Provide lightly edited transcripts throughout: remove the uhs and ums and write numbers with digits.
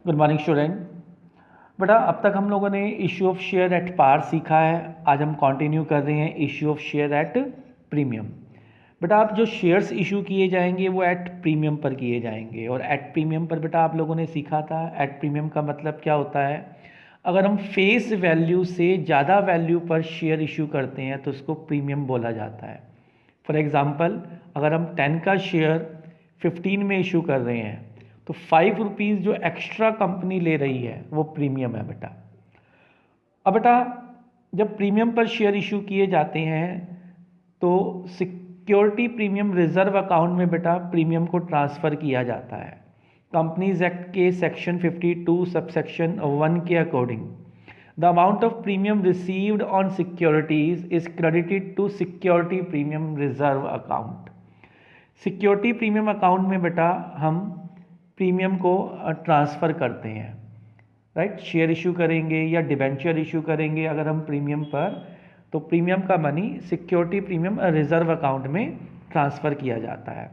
Good morning student. बेटा अब तक हम लोगों ने issue of share at par सीखा है। आज हम कंटिन्यू कर रहे हैं issue of share at premium. बेटा आप जो शेयर्स इशू किए जाएंगे वो एट प्रीमियम पर किए जाएंगे, और एट प्रीमियम पर बेटा आप लोगों ने सीखा था एट प्रीमियम का मतलब क्या होता है। अगर हम फेस वैल्यू से ज़्यादा वैल्यू पर शेयर इशू करते हैं तो उसको प्रीमियम बोला जाता है। फॉर एग्ज़ाम्पल, अगर हम 10 का शेयर 15 में इशू कर रहे हैं तो 5 रुपीज़ जो एक्स्ट्रा कंपनी ले रही है वो प्रीमियम है बेटा। अब बेटा जब प्रीमियम पर शेयर इशू किए जाते हैं तो सिक्योरिटी प्रीमियम रिजर्व अकाउंट में बेटा प्रीमियम को ट्रांसफ़र किया जाता है। कंपनीज एक्ट के सेक्शन 52 सबसेक्शन 1 के according the amount of premium received on securities is credited to security premium reserve account. Security premium account में बेटा हम प्रीमियम को ट्रांसफ़र करते हैं, राइट। शेयर इशू करेंगे या डिबेंचर इशू करेंगे अगर हम प्रीमियम पर, तो प्रीमियम का money security premium reserve account में ट्रांसफ़र किया जाता है।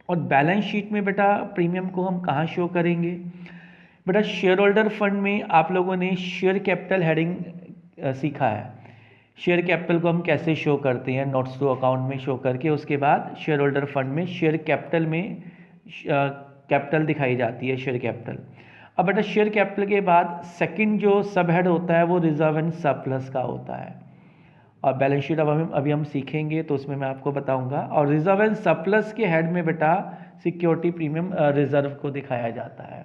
और बैलेंस शीट में बेटा प्रीमियम को हम कहाँ शो करेंगे। बेटा शेयर होल्डर फंड में आप लोगों ने शेयर कैपिटल हेडिंग सीखा है। शेयर कैपिटल को हम कैसे शो करते हैं, नोट्स टू अकाउंट में शो करके, उसके बाद शेयर होल्डर फंड में शेयर कैपिटल में कैपिटल दिखाई जाती है, शेयर कैपिटल। अब बेटा शेयर कैपिटल के बाद सेकंड जो सब हेड होता है वो रिजर्व एंड सरप्लस का होता है, और बैलेंस शीट अभी हम सीखेंगे तो उसमें मैं आपको बताऊंगा। और रिजर्व एंड सरप्लस के हेड में बेटा सिक्योरिटी प्रीमियम रिजर्व को दिखाया जाता है।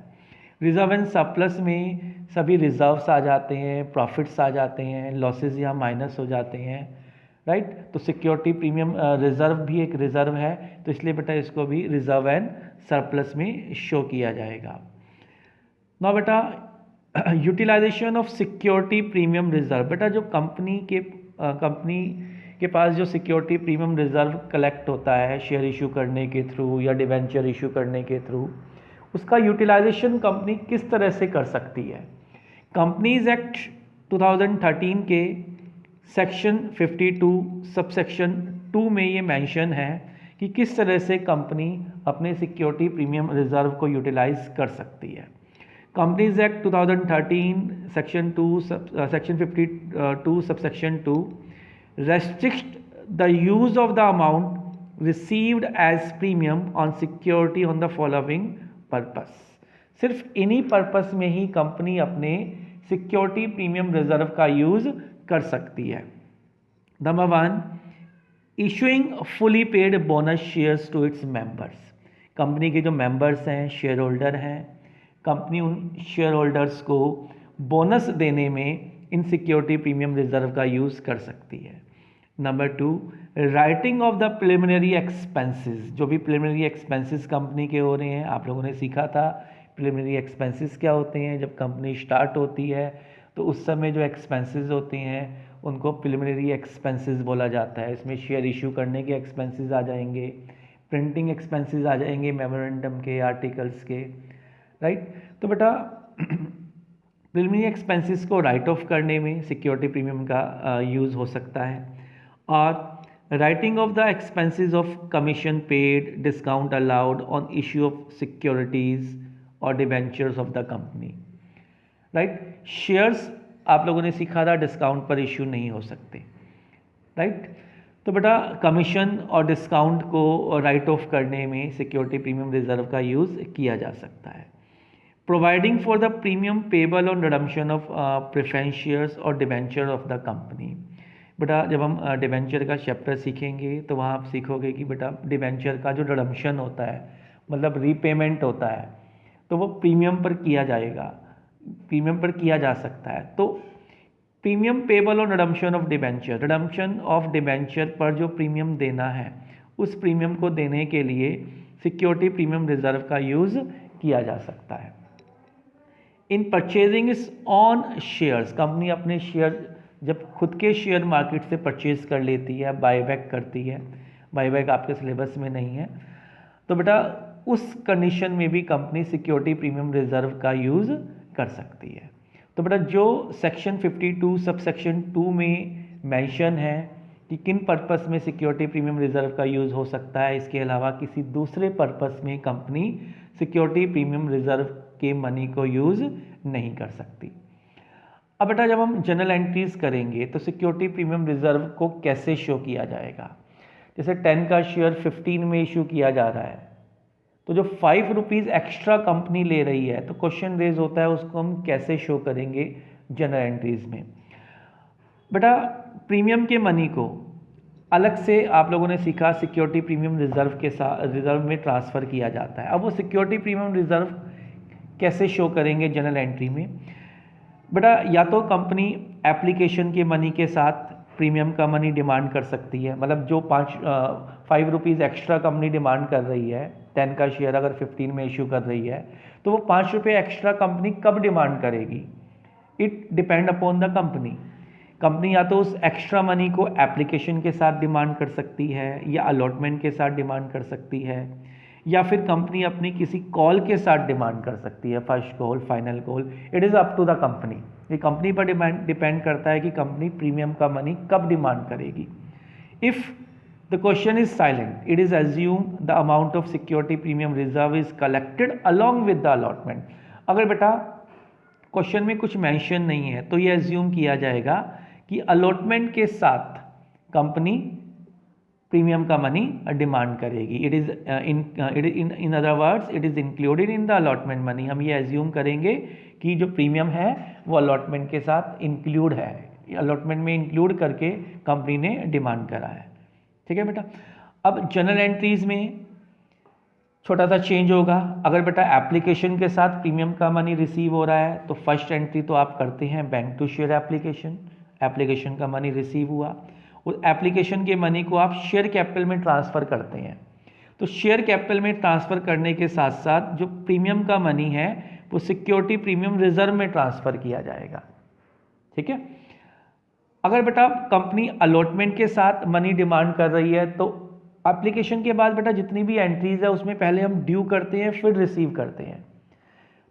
रिजर्व एंड सरप्लस में सभी रिजर्व्स आ जाते हैं, प्रॉफिट्स आ जाते हैं, लॉसेज यहाँ माइनस हो जाते हैं, राइट। तो सिक्योरिटी प्रीमियम रिजर्व भी एक रिजर्व है, तो इसलिए बेटा इसको भी रिजर्व एंड सरप्लस में शो किया जाएगा। ना बेटा utilisation of security premium reserve. बेटा जो कंपनी के पास जो सिक्योरिटी प्रीमियम रिजर्व कलेक्ट होता है शेयर इशू करने के थ्रू या डिवेंचर इशू करने के थ्रू, उसका यूटिलाइजेशन कंपनी किस तरह से कर सकती है। कंपनीज एक्ट 2013 के सेक्शन 52 सबसेक्शन 2 में ये मेंशन है कि किस तरह से कंपनी अपने सिक्योरिटी प्रीमियम रिजर्व को यूटिलाइज कर सकती है। Companies act 2013 section 52 subsection 2 restricts the use of the amount received as premium on security on the following purpose। सिर्फ इन्हीं पर्पस में ही कंपनी अपने सिक्योरिटी प्रीमियम रिजर्व का यूज कर सकती है। Number 1, issuing fully paid bonus shares to its members. Company के जो मेंबर्स हैं, शेयर होल्डर हैं, कंपनी उन शेयर होल्डर्स को बोनस देने में इन सिक्योरिटी प्रीमियम रिजर्व का यूज़ कर सकती है। Number 2, writing off the preliminary expenses. जो भी प्रिलिमिनरी एक्सपेंसेस कंपनी के हो रहे हैं, आप लोगों ने सीखा था प्रिलिमिनरी एक्सपेंसेस क्या होते हैं। जब कंपनी स्टार्ट होती है तो उस समय जो एक्सपेंसेस होते हैं उनको प्रिलिमिनरी एक्सपेंसेस बोला जाता है। इसमें शेयर इशू करने के एक्सपेंसेस आ जाएंगे, प्रिंटिंग एक्सपेंसेस आ जाएंगे, मेमोरेंडम के, आर्टिकल्स के, राइट। तो बेटा प्रिलिमिनरी एक्सपेंसेस को राइट ऑफ करने में सिक्योरिटी प्रीमियम का यूज़ हो सकता है। और writing off the expenses of commission paid, discount allowed on issue of securities और debentures of the company, right. Shares आप लोगों ने सीखा था डिस्काउंट पर इश्यू नहीं हो सकते, राइट। तो बेटा कमीशन और डिस्काउंट को राइट ऑफ करने में सिक्योरिटी प्रीमियम रिजर्व का यूज़ किया जा सकता है। Providing for the premium payable on redemption of preference shares और डिबेंचर ऑफ द कंपनी। बेटा जब हम डिबेंचर का चैप्टर सीखेंगे तो वहाँ आप सीखोगे कि बेटा डिबेंचर का जो रिडम्पशन होता है, मतलब रीपेमेंट होता है, तो वो प्रीमियम पर किया जाएगा, प्रीमियम पर किया जा सकता है। तो premium payable on redemption of debenture, redemption of debenture पर जो प्रीमियम देना है उस प्रीमियम को देने के लिए सिक्योरिटी प्रीमियम रिजर्व का यूज़ किया जा सकता है। इन परचेजिंग इस ऑन शेयर्स, कंपनी अपने शेयर जब खुद के शेयर मार्केट से परचेज कर लेती है, बायबैक करती है, बायबैक आपके सिलेबस में नहीं है, तो बेटा उस कंडीशन में भी कंपनी सिक्योरिटी प्रीमियम रिजर्व का यूज़ कर सकती है। तो बेटा जो सेक्शन 52 सबसेक्शन 2 में मेंशन है कि किन पर्पस में सिक्योरिटी प्रीमियम रिजर्व का यूज़ हो सकता है, इसके अलावा किसी दूसरे पर्पस में कंपनी सिक्योरिटी प्रीमियम रिजर्व के मनी को यूज़ नहीं कर सकती। अब बेटा जब हम जनरल एंट्रीज करेंगे तो सिक्योरिटी प्रीमियम रिजर्व को कैसे शो किया जाएगा। जैसे 10 का शेयर 15 में इशू किया जा रहा है, तो जो 5 रुपीज़ एक्स्ट्रा कंपनी ले रही है, तो क्वेश्चन रेज होता है उसको हम कैसे शो करेंगे जनरल एंट्रीज में। बेटा प्रीमियम के मनी को अलग से आप लोगों ने सीखा सिक्योरिटी प्रीमियम रिजर्व के साथ रिजर्व में ट्रांसफ़र किया जाता है। अब वो सिक्योरिटी प्रीमियम रिजर्व कैसे शो करेंगे जनरल एंट्री में। बेटा या तो कंपनी एप्लीकेशन के मनी के साथ प्रीमियम का मनी डिमांड कर सकती है, मतलब जो 5 रुपीज़ एक्स्ट्रा कंपनी डिमांड कर रही है, 10 का शेयर अगर 15 में इशू कर रही है, तो वो 5 रुपये एक्स्ट्रा कंपनी कब डिमांड करेगी, it depend upon the company. Company या तो उस एक्स्ट्रा मनी को एप्लीकेशन के साथ डिमांड कर सकती है, या अलॉटमेंट के साथ डिमांड कर सकती है, या फिर कंपनी अपनी किसी कॉल के साथ डिमांड कर सकती है, first call, final call. It is up to the company. ये कंपनी पर डिपेंड करता है कि कंपनी प्रीमियम का मनी कब डिमांड करेगी। If the question is silent, it is assumed the amount of security premium reserve is collected along with the allotment. अगर बेटा क्वेश्चन में कुछ मेंशन नहीं है तो ये एज्यूम किया जाएगा कि अलॉटमेंट के साथ कंपनी प्रीमियम का मनी डिमांड करेगी। It is in other words it is included in the allotment money. हम ये एज्यूम करेंगे कि जो प्रीमियम है वो अलॉटमेंट के साथ इंक्लूड है, अलॉटमेंट में इंक्लूड करके कंपनी ने डिमांड करा है। ठीक है बेटा। अब जनरल एंट्रीज में छोटा सा चेंज होगा। अगर बेटा एप्लीकेशन के साथ प्रीमियम का मनी रिसीव हो रहा है तो फर्स्ट एंट्री तो आप करते हैं bank to share application, application का मनी रिसीव हुआ, उस एप्लीकेशन के मनी को आप शेयर कैपिटल में ट्रांसफ़र करते हैं। तो शेयर कैपिटल में ट्रांसफ़र करने के साथ साथ जो प्रीमियम का मनी है वो सिक्योरिटी प्रीमियम रिजर्व में ट्रांसफ़र किया जाएगा। ठीक है। अगर बेटा कंपनी अलॉटमेंट के साथ मनी डिमांड कर रही है तो एप्लीकेशन के बाद बेटा जितनी भी एंट्रीज है उसमें पहले हम ड्यू करते हैं फिर रिसीव करते हैं।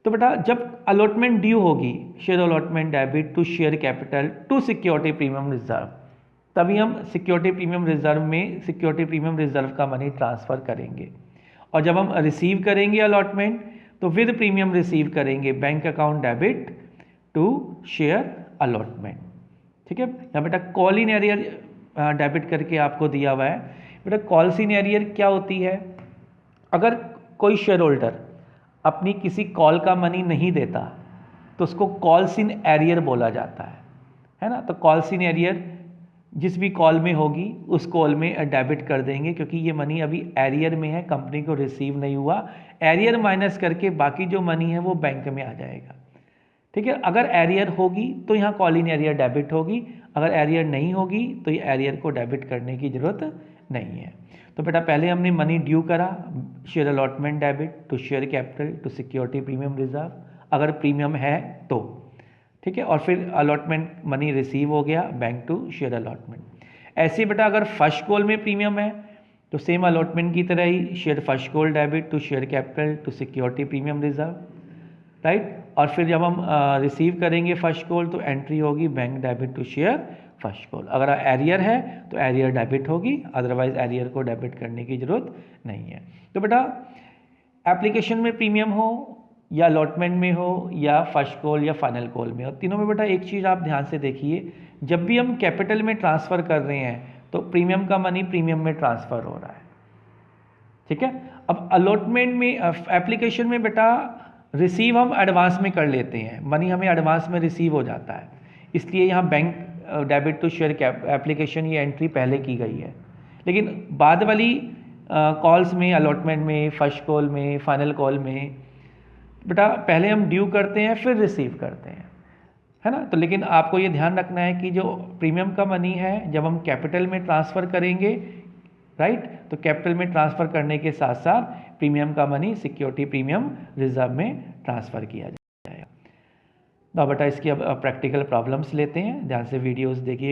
तो बेटा जब अलॉटमेंट ड्यू होगी, share allotment debit to share capital to security premium reserve, तभी हम सिक्योरिटी प्रीमियम रिजर्व में सिक्योरिटी प्रीमियम रिजर्व का मनी ट्रांसफ़र करेंगे। और जब हम रिसीव करेंगे अलॉटमेंट तो विद प्रीमियम रिसीव करेंगे bank account debit to share allotment. ठीक है। यहाँ बेटा कॉल इन एरियर डेबिट करके आपको दिया हुआ है। बेटा कॉल्स इन एरियर क्या होती है। अगर कोई शेयर होल्डर अपनी किसी कॉल का मनी नहीं देता तो उसको कॉल्स इन एरियर बोला जाता है ना। तो कॉल्स इन एरियर जिस भी कॉल में होगी उस कॉल में डेबिट कर देंगे, क्योंकि ये मनी अभी एरियर में है, कंपनी को रिसीव नहीं हुआ। एरियर माइनस करके बाकी जो मनी है वो बैंक में आ जाएगा। ठीक है। अगर एरियर होगी तो यहाँ कॉल इन एरियर डेबिट होगी, अगर एरियर नहीं होगी तो ये एरियर को डेबिट करने की ज़रूरत नहीं है। तो बेटा पहले हमने मनी ड्यू करा, share allotment debit to share capital to security premium reserve, अगर प्रीमियम है तो। ठीक है। और फिर अलॉटमेंट मनी रिसीव हो गया बैंक टू शेयर अलॉटमेंट। ऐसे बेटा अगर फर्स्ट कॉल में प्रीमियम है तो सेम अलॉटमेंट की तरह ही share first call debit to share capital to security premium reserve, right. और फिर जब हम रिसीव करेंगे फर्स्ट कॉल तो एंट्री होगी bank debit to share first call. अगर एरियर है तो एरियर डेबिट होगी, अदरवाइज एरियर को डेबिट करने की ज़रूरत नहीं है। तो बेटा एप्लीकेशन में प्रीमियम हो या अलॉटमेंट में हो या फर्स्ट कॉल या फाइनल कॉल में हो, तीनों में बेटा एक चीज़ आप ध्यान से देखिए, जब भी हम कैपिटल में ट्रांसफ़र कर रहे हैं तो प्रीमियम का मनी प्रीमियम में ट्रांसफ़र हो रहा है। ठीक है। अब अलॉटमेंट में एप्लीकेशन में बेटा रिसीव हम एडवांस में कर लेते हैं, मनी हमें एडवांस में रिसीव हो जाता है, इसलिए यहाँ bank debit to share application ये एंट्री पहले की गई है। लेकिन बाद वाली कॉल्स में, अलॉटमेंट में, फर्स्ट कॉल में, फाइनल कॉल में बेटा पहले हम ड्यू करते हैं फिर रिसीव करते हैं, है ना। तो लेकिन आपको ये ध्यान रखना है कि जो प्रीमियम का मनी है जब हम कैपिटल में ट्रांसफ़र करेंगे, राइट, तो कैपिटल में ट्रांसफ़र करने के साथ साथ प्रीमियम का मनी सिक्योरिटी प्रीमियम रिजर्व में ट्रांसफ़र किया जाएगा। तो बेटा इसकी अब प्रैक्टिकल प्रॉब्लम्स लेते हैं, ध्यान से वीडियोस देखिएगा।